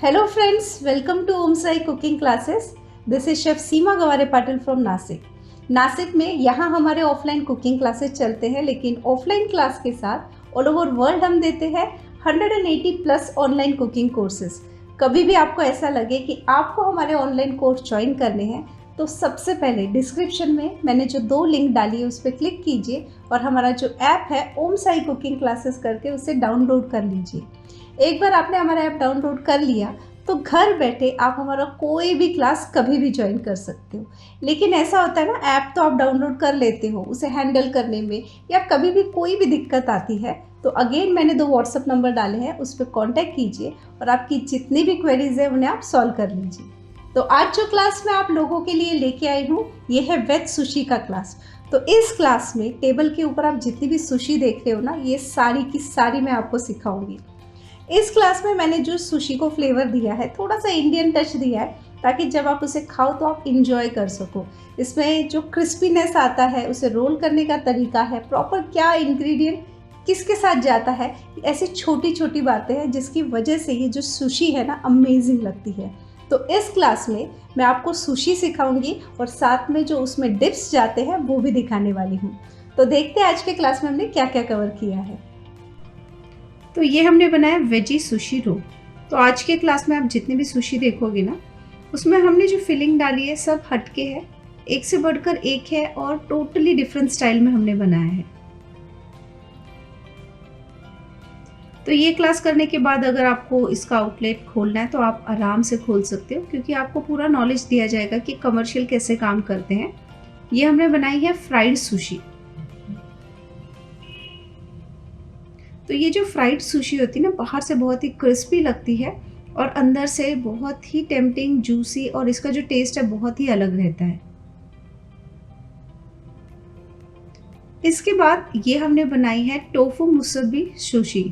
Hello friends, welcome to Om Sai Cooking Classes. This is Chef Seema Gaware Patil from Nashik. Nashik में यहाँ हमारे offline cooking classes चलते हैं, लेकिन ऑफलाइन क्लास के साथ ऑल ओवर वर्ल्ड हम देते हैं 180 प्लस ऑनलाइन कुकिंग कोर्सेज। कभी भी आपको ऐसा लगे कि आपको हमारे ऑनलाइन कोर्स ज्वाइन करने हैं तो सबसे पहले डिस्क्रिप्शन में मैंने जो 2 लिंक डाली है उस पर क्लिक कीजिए और हमारा जो ऐप है ओम साई कुकिंग क्लासेस करके उसे डाउनलोड कर लीजिए। एक बार आपने हमारा ऐप डाउनलोड कर लिया तो घर बैठे आप हमारा कोई भी क्लास कभी भी ज्वाइन कर सकते हो। लेकिन ऐसा होता है ना, ऐप तो आप डाउनलोड कर लेते हो, उसे हैंडल करने में या कभी भी कोई भी दिक्कत आती है तो अगेन मैंने 2 व्हाट्सएप नंबर डाले हैं, उस पर कॉन्टैक्ट कीजिए और आपकी जितनी भी क्वेरीज है उन्हें आप सॉल्व कर लीजिए। तो आज जो क्लास मैं आप लोगों के लिए लेके आई हूँ ये है वेज सुशी का क्लास। तो इस क्लास में टेबल के ऊपर आप जितनी भी सुशी देख रहे हो ना, ये सारी की सारी मैं आपको सिखाऊंगी। इस क्लास में मैंने जो सुशी को फ्लेवर दिया है, थोड़ा सा इंडियन टच दिया है ताकि जब आप उसे खाओ तो आप इंजॉय कर सको। इसमें जो क्रिस्पीनेस आता है, उसे रोल करने का तरीका है, प्रॉपर क्या इंग्रेडिएंट किसके साथ जाता है, ऐसी छोटी छोटी बातें हैं जिसकी वजह से ये जो सुशी है ना अमेजिंग लगती है। तो इस क्लास में मैं आपको सुशी सिखाऊंगी और साथ में जो उसमें डिप्स जाते हैं वो भी दिखाने वाली हूँ। तो देखते हैं आज के क्लास में हमने क्या क्या कवर किया है। तो ये हमने बनाया वेजी सुशी रो। तो आज के क्लास में आप जितने भी सुशी देखोगे ना, उसमें हमने जो फिलिंग डाली है सब हटके है, एक से बढ़कर एक है और टोटली डिफरेंट स्टाइल में हमने बनाया है। तो ये क्लास करने के बाद अगर आपको इसका आउटलेट खोलना है तो आप आराम से खोल सकते हो, क्योंकि आपको पूरा नॉलेज दिया जाएगा कि कमर्शियल कैसे काम करते हैं। ये हमने बनाई है फ्राइड सुशी। तो ये जो फ्राइड सुशी होती है ना, बाहर से बहुत ही क्रिस्पी लगती है और अंदर से बहुत ही टेम्पटिंग, जूसी, और इसका जो टेस्ट है बहुत ही अलग रहता है। इसके बाद ये हमने बनाई है टोफू मुसबी सुशी।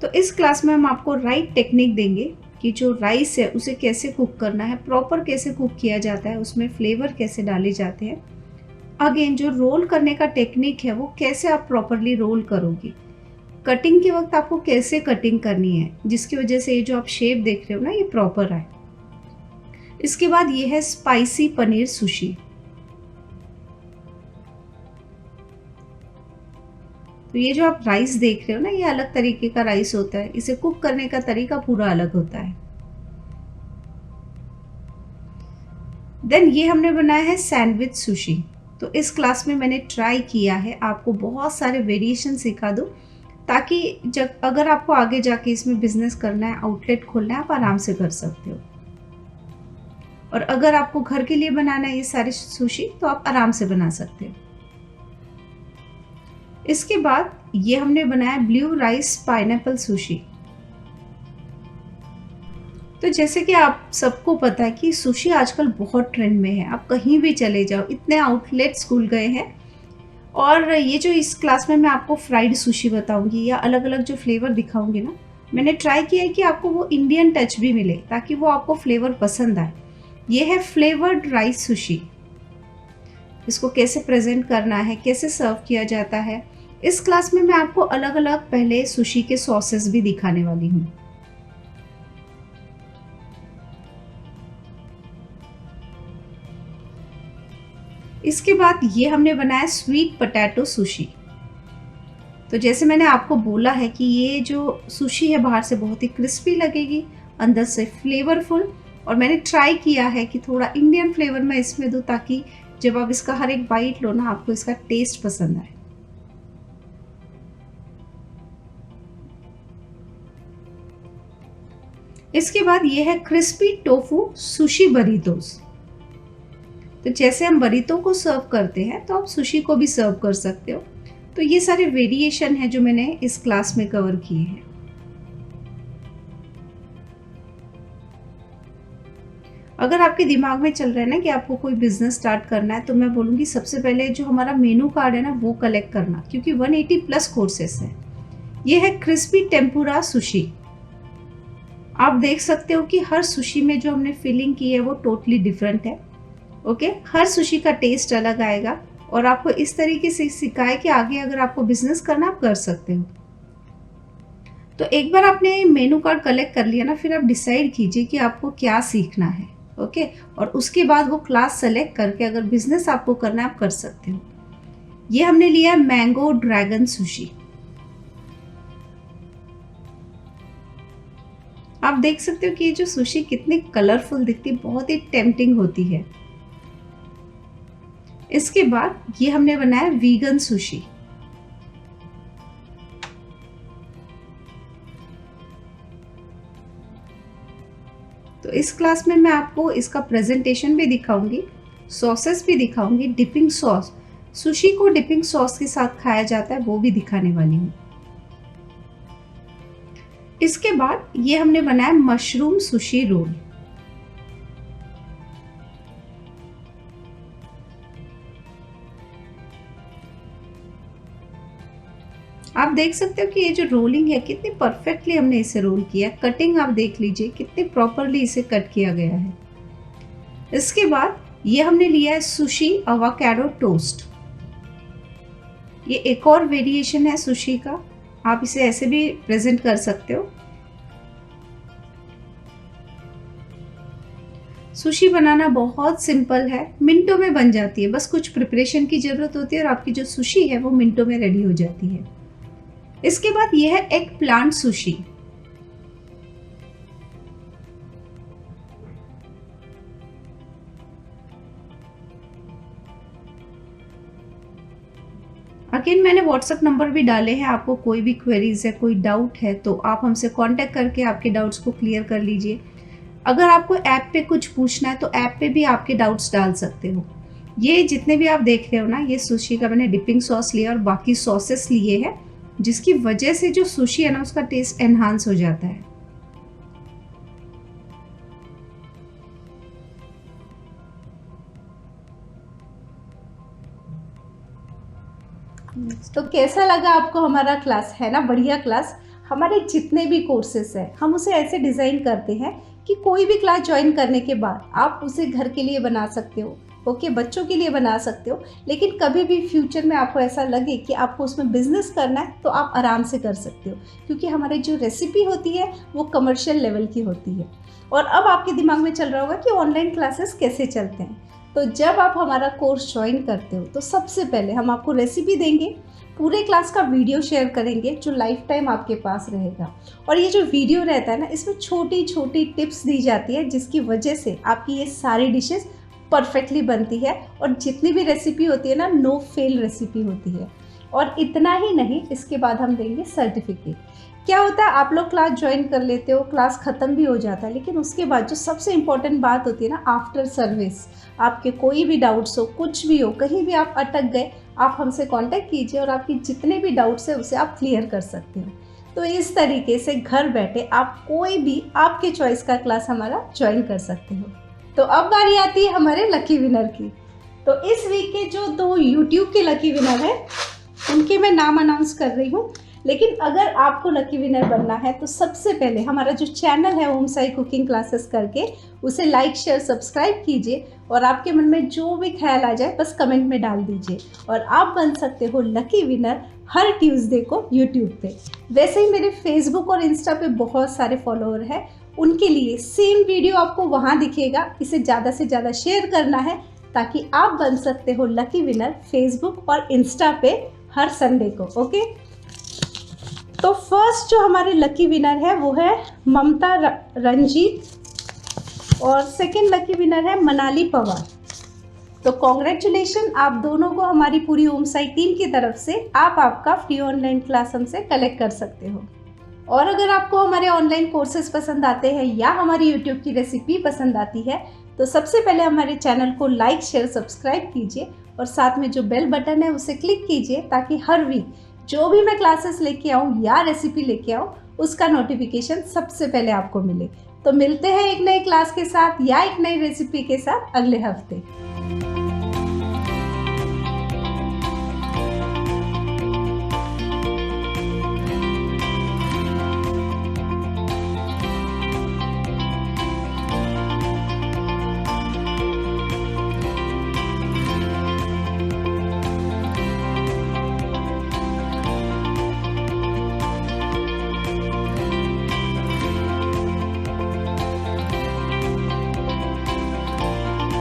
तो इस क्लास में हम आपको राइट टेक्निक देंगे कि जो राइस है उसे कैसे कुक करना है, प्रॉपर कैसे कुक किया जाता है, उसमें फ्लेवर कैसे डाले जाते हैं। अगेन जो रोल करने का टेक्निक है वो कैसे आप प्रॉपरली रोल करोगे, कटिंग के वक्त आपको कैसे कटिंग करनी है जिसकी वजह से ये जो आप शेप देख रहे हो ना ये प्रॉपर आए। इसके बाद ये है स्पाइसी पनीर सुशी। तो ये जो आप राइस देख रहे हो ना, ये अलग तरीके का राइस होता है, इसे कुक करने का तरीका पूरा अलग होता है। देन ये हमने बनाया है सैंडविच सुशी। तो इस क्लास में मैंने ट्राई किया है आपको बहुत सारे वेरिएशन सिखा दूं, ताकि जब अगर आपको आगे जाके इसमें बिजनेस करना है, आउटलेट खोलना है, आप आराम से कर सकते हो। और अगर आपको घर के लिए बनाना है ये सारे सुशी तो आप आराम से बना सकते हो। इसके बाद ये हमने बनाया ब्लू राइस पाइनएप्पल सुशी। तो जैसे कि आप सबको पता है कि सुशी आजकल बहुत ट्रेंड में है, आप कहीं भी चले जाओ, इतने आउटलेट्स खुल गए हैं। और ये जो इस क्लास में मैं आपको फ्राइड सुशी बताऊंगी या अलग अलग जो फ्लेवर दिखाऊंगी ना, मैंने ट्राई किया है कि आपको वो इंडियन टच भी मिले ताकि वो आपको फ्लेवर पसंद आए। ये है फ्लेवर्ड राइस सुशी। इसको कैसे प्रेजेंट करना है, कैसे सर्व किया जाता है, इस क्लास में मैं आपको अलग अलग पहले सुशी के सॉसेस भी दिखाने वाली हूँ। इसके बाद ये हमने बनाया स्वीट पोटैटो सुशी। तो जैसे मैंने आपको बोला है कि ये जो सुशी है बाहर से बहुत ही क्रिस्पी लगेगी, अंदर से फ्लेवरफुल, और मैंने ट्राई किया है कि थोड़ा इंडियन फ्लेवर मैं इसमें दूँ ताकि जब आप इसका हर एक बाइट लो ना आपको इसका टेस्ट पसंद आए। इसके बाद ये है क्रिस्पी टोफू सुशी बरीतोस। तो जैसे हम बरीतो को सर्व करते हैं तो आप सुशी को भी सर्व कर सकते हो। तो ये सारे वेरिएशन है जो मैंने इस क्लास में कवर किए हैं। अगर आपके दिमाग में चल रहा है ना कि आपको कोई बिजनेस स्टार्ट करना है, तो मैं बोलूँगी सबसे पहले जो हमारा मेनू कार्ड है ना वो कलेक्ट करना, क्योंकि 180 प्लस कोर्सेस हैं। ये है क्रिस्पी टेम्पुरा सुशी। आप देख सकते हो कि हर सुशी में जो हमने फिलिंग की है वो टोटली डिफरेंट है। ओके, हर सुशी का टेस्ट अलग आएगा और आपको इस तरीके से सिखाए कि आगे अगर आपको बिजनेस करना आप कर सकते हो। तो एक बार आपने मेनू कार्ड कलेक्ट कर लिया ना, फिर आप डिसाइड कीजिए कि आपको क्या सीखना है। ओके, और उसके बाद वो क्लास सेलेक्ट करके अगर बिजनेस आपको करना है आप कर सकते हो। ये हमने लिया है मैंगो ड्रैगन सुशी। आप देख सकते हो कि ये जो सुशी कितनी कलरफुल दिखती है, बहुत ही टेम्पटिंग होती है। इसके बाद ये हमने बनाया वीगन सुशी। तो इस क्लास में मैं आपको इसका प्रेजेंटेशन भी दिखाऊंगी, सॉसेस भी दिखाऊंगी, डिपिंग सॉस, सुशी को डिपिंग सॉस के साथ खाया जाता है वो भी दिखाने वाली हूँ। इसके बाद ये हमने बनाया मशरूम सुशी रोल। आप देख सकते हो कि ये जो रोलिंग है कितनी परफेक्टली हमने इसे रोल किया। कटिंग आप देख लीजिए कितनी प्रॉपरली इसे कट किया गया है। इसके बाद ये हमने लिया है सुशी अवाकाडो टोस्ट। ये एक और वेरिएशन है सुशी का, आप इसे ऐसे भी प्रेजेंट कर सकते हो। सुशी बनाना बहुत सिंपल है, मिनटों में बन जाती है, बस कुछ प्रिपरेशन की जरूरत होती है और आपकी जो सुशी है वो मिनटों में रेडी हो जाती है। इसके बाद यह है एग प्लांट सुशी। अगेन मैंने व्हाट्सएप नंबर भी डाले हैं, आपको कोई भी क्वेरीज है, कोई डाउट है तो आप हमसे कांटेक्ट करके आपके डाउट्स को क्लियर कर लीजिए। अगर आपको ऐप पे कुछ पूछना है तो ऐप पे भी आपके डाउट्स डाल सकते हो। ये जितने भी आप देख रहे हो ना, ये सुशी का मैंने डिपिंग सॉस लिया और बाकी सॉसेस लिए हैं, जिसकी वजह से जो सुशी है ना उसका टेस्ट एनहांस हो जाता है। तो कैसा लगा आपको हमारा क्लास? है ना बढ़िया क्लास। हमारे जितने भी कोर्सेस हैं हम उसे ऐसे डिज़ाइन करते हैं कि कोई भी क्लास ज्वाइन करने के बाद आप उसे घर के लिए बना सकते हो, ओके, बच्चों के लिए बना सकते हो, लेकिन कभी भी फ्यूचर में आपको ऐसा लगे कि आपको उसमें बिजनेस करना है तो आप आराम से कर सकते हो, क्योंकि हमारी जो रेसिपी होती है वो कमर्शियल लेवल की होती है। और अब आपके दिमाग में चल रहा होगा कि ऑनलाइन क्लासेस कैसे चलते हैं। तो जब आप हमारा कोर्स ज्वाइन करते हो तो सबसे पहले हम आपको रेसिपी देंगे, पूरे क्लास का वीडियो शेयर करेंगे जो लाइफ टाइम आपके पास रहेगा। और ये जो वीडियो रहता है ना, इसमें छोटी छोटी टिप्स दी जाती है जिसकी वजह से आपकी ये सारी डिशेस परफेक्टली बनती है और जितनी भी रेसिपी होती है ना, नो फेल रेसिपी होती है। और इतना ही नहीं, इसके बाद हम देंगे सर्टिफिकेट। क्या होता है, आप लोग क्लास ज्वाइन कर लेते हो, क्लास ख़त्म भी हो जाता है, लेकिन उसके बाद जो सबसे इम्पॉर्टेंट बात होती है ना, आफ्टर सर्विस, आपके कोई भी डाउट्स हो, कुछ भी हो, कहीं भी आप अटक गए, आप हमसे कांटेक्ट कीजिए और आपकी जितने भी डाउट्स है उसे आप क्लियर कर सकते हो। तो इस तरीके से घर बैठे आप कोई भी आपके चॉइस का क्लास हमारा ज्वाइन कर सकते हो। तो अब बारी आती है हमारे लकी विनर की। तो इस वीक के जो 2 यूट्यूब के लकी विनर हैं उनके मैं नाम अनाउंस कर रही हूँ, लेकिन अगर आपको लकी विनर बनना है तो सबसे पहले हमारा जो चैनल है ओम साई कुकिंग क्लासेस करके, उसे लाइक शेयर सब्सक्राइब कीजिए और आपके मन में जो भी ख्याल आ जाए बस कमेंट में डाल दीजिए और आप बन सकते हो लकी विनर हर ट्यूसडे को यूट्यूब पे। वैसे ही मेरे फेसबुक और इंस्टा पे बहुत सारे फॉलोअर हैं, उनके लिए सेम वीडियो आपको वहाँ दिखेगा। इसे ज़्यादा से ज़्यादा शेयर करना है ताकि आप बन सकते हो लकी विनर फेसबुक और इंस्टा पे हर संडे को, ओके। तो फर्स्ट जो हमारे लकी विनर है वो है ममता रंजीत और सेकंड लकी विनर है मनाली पवार। तो कॉन्ग्रेचुलेशन, आप दोनों को हमारी पूरी ओम साई टीम की तरफ से आप आपका फ्री ऑनलाइन क्लास हमसे कलेक्ट कर सकते हो। और अगर आपको हमारे ऑनलाइन कोर्सेज पसंद आते हैं या हमारी यूट्यूब की रेसिपी पसंद आती है तो सबसे पहले हमारे चैनल को लाइक शेयर सब्सक्राइब कीजिए और साथ में जो बेल बटन है उसे क्लिक कीजिए ताकि हर वीक जो भी मैं क्लासेस लेके आऊँ या रेसिपी लेके आऊँ उसका नोटिफिकेशन सबसे पहले आपको मिले। तो मिलते हैं एक नई क्लास के साथ या एक नई रेसिपी के साथ अगले हफ्ते।